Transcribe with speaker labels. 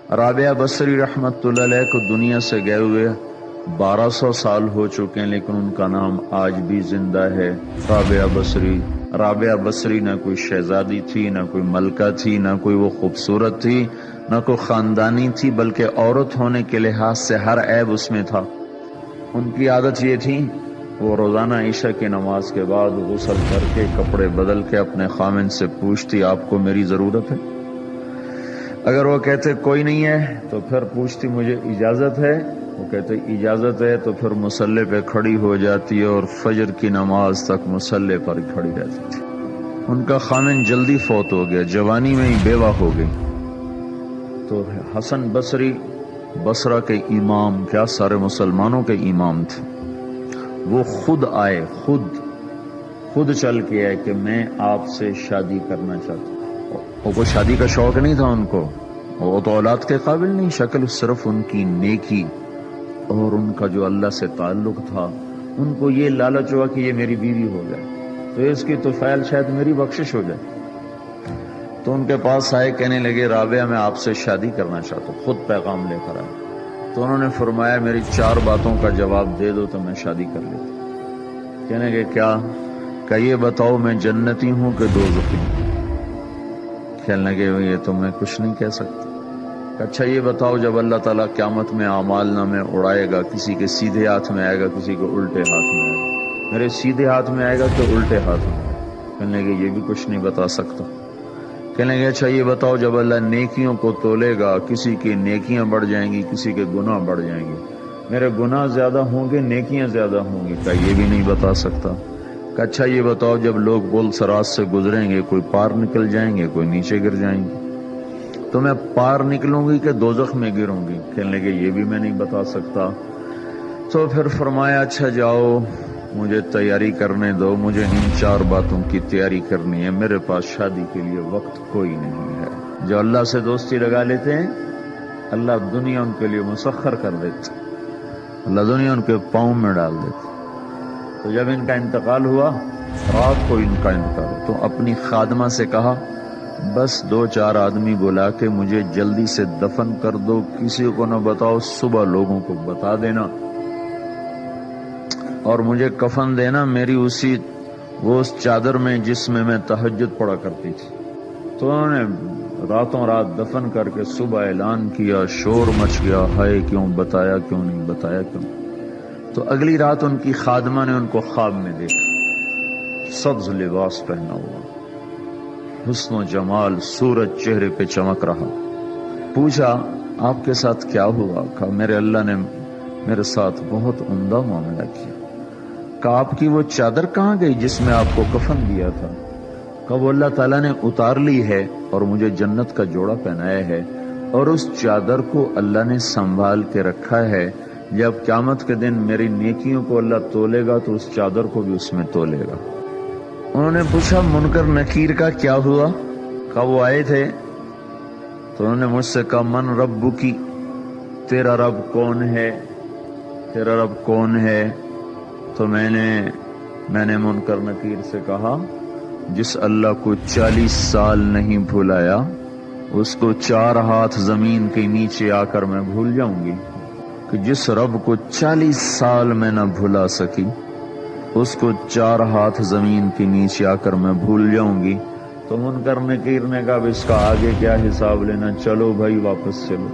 Speaker 1: رابعہ بصری رحمت اللہ علیہ کو دنیا سے گئے ہوئے 1200 سال ہو چکے ہیں، لیکن ان کا نام آج بھی زندہ ہے، رابعہ بصری۔ رابعہ بصری نہ کوئی شہزادی تھی، نہ کوئی ملکہ تھی، نہ کوئی وہ خوبصورت تھی، نہ کوئی خاندانی تھی، بلکہ عورت ہونے کے لحاظ سے ہر عیب اس میں تھا۔ ان کی عادت یہ تھی، وہ روزانہ عشاء کی نماز کے بعد غسل کر کے کپڑے بدل کے اپنے خامن سے پوچھتی آپ کو میری ضرورت ہے؟ اگر وہ کہتے کوئی نہیں ہے تو پھر پوچھتی مجھے اجازت ہے؟ وہ کہتے اجازت ہے تو پھر مصلی پہ کھڑی ہو جاتی اور فجر کی نماز تک مصلی پر کھڑی رہتی تھی۔ ان کا خامن جلدی فوت ہو گیا، جوانی میں ہی بیوہ ہو گئی۔ تو حسن بصری بصرہ کے امام، کیا سارے مسلمانوں کے امام تھے، وہ خود آئے، خود چل کے آئے کہ میں آپ سے شادی کرنا چاہتا ہوں۔ وہ کوئی شادی کا شوق نہیں تھا ان کو، وہ تو اولاد کے قابل نہیں، شکل صرف ان کی نیکی اور ان کا جو اللہ سے تعلق تھا، ان کو یہ لالچ ہوا کہ یہ میری بیوی ہو جائے تو اس کی تو فعل شاید میری بخشش ہو جائے۔ تو ان کے پاس آئے، کہنے لگے رابعہ میں آپ سے شادی کرنا چاہتا ہوں، خود پیغام لے کر آئے۔ تو انہوں نے فرمایا میری 4 باتوں کا جواب دے دو تو میں شادی کر لیتا۔ کہنے لگے کیا؟ کہ یہ بتاؤ میں جنتی ہوں کہ دوزخی ہوں؟ کہنے لگے یہ تو میں کچھ نہیں کہہ سکتا۔ اچھا یہ بتاؤ جب اللہ تعالیٰ قیامت میں اعمال نامے اڑائے گا، کسی کے سیدھے ہاتھ میں آئے گا، کسی کو الٹے ہاتھ میں آئے گا، میرے سیدھے ہاتھ میں آئے گا کہ الٹے ہاتھ میں؟ کہنے لگے یہ بھی کچھ نہیں بتا سکتا۔ کہنے لگے اچھا یہ بتاؤ جب اللہ نیکیوں کو تولے گا، کسی کی نیکیاں بڑھ جائیں گی، کسی کے گناہ بڑھ جائیں گے، میرے گناہ زیادہ ہوں گے نیکیاں زیادہ ہوں گی؟ کہ یہ بھی نہیں بتا سکتا۔ کہ اچھا یہ بتاؤ جب لوگ پل صراط سے گزریں گے، کوئی پار نکل جائیں گے، کوئی نیچے گر جائیں گے، تو میں پار نکلوں گی کہ دوزخ میں گروں گی؟ کہنے لگے یہ بھی میں نہیں بتا سکتا۔ تو پھر فرمایا اچھا جاؤ مجھے تیاری کرنے دو، مجھے ان 4 باتوں کی تیاری کرنی ہے، میرے پاس شادی کے لیے وقت کوئی نہیں ہے۔ جو اللہ سے دوستی لگا لیتے ہیں اللہ دنیا ان کے لیے مسخر کر دیتے، اللہ دنیا ان کے پاؤں میں ڈال دیتے۔ تو جب ان کا انتقال ہوا، رات کو ان کا انتقال ہوا، تو اپنی خادمہ سے کہا بس 2-4 آدمی بلا کے مجھے جلدی سے دفن کر دو، کسی کو نہ بتاؤ، صبح لوگوں کو بتا دینا، اور مجھے کفن دینا میری اس چادر میں جس میں میں تہجد پڑھا کرتی تھی۔ تو انہوں نے راتوں رات دفن کر کے صبح اعلان کیا، شور مچ گیا، ہائے کیوں بتایا، کیوں نہیں بتایا، کیوں؟ تو اگلی رات ان کی خادمہ نے ان کو خواب میں دیکھا، سبز لباس پہنا ہوا، حسن و جمال، سورج چہرے پہ چمک رہا۔ پوچھا آپ کے ساتھ کیا ہوا؟ کہا میرے اللہ نے میرے ساتھ بہت عمدہ معاملہ کیا۔ کہا آپ کی وہ چادر کہاں گئی جس میں آپ کو کفن دیا تھا؟ کہا وہ اللہ تعالیٰ نے اتار لی ہے اور مجھے جنت کا جوڑا پہنایا ہے، اور اس چادر کو اللہ نے سنبھال کے رکھا ہے، جب قیامت کے دن میری نیکیوں کو اللہ تولے گا تو اس چادر کو بھی اس میں تولے گا۔ انہوں نے پوچھا منکر نکیر کا کیا ہوا؟ کہا وہ آئے تھے تو انہوں نے مجھ سے کہا من ربکی، تیرا رب کون ہے، تیرا رب کون ہے؟ تو میں نے منکر نکیر سے کہا جس اللہ کو 40 سال نہیں بھلایا اس کو 4 ہاتھ زمین کے نیچے آ کر میں بھول جاؤں گی؟ کہ جس رب کو 40 سال میں نہ بھلا سکی اس کو 4 ہاتھ زمین کے نیچے آ کر میں بھول جاؤں گی؟ تو منکر نکیر نے کہا اس کا آگے کیا حساب لینا، چلو بھائی واپس چلو۔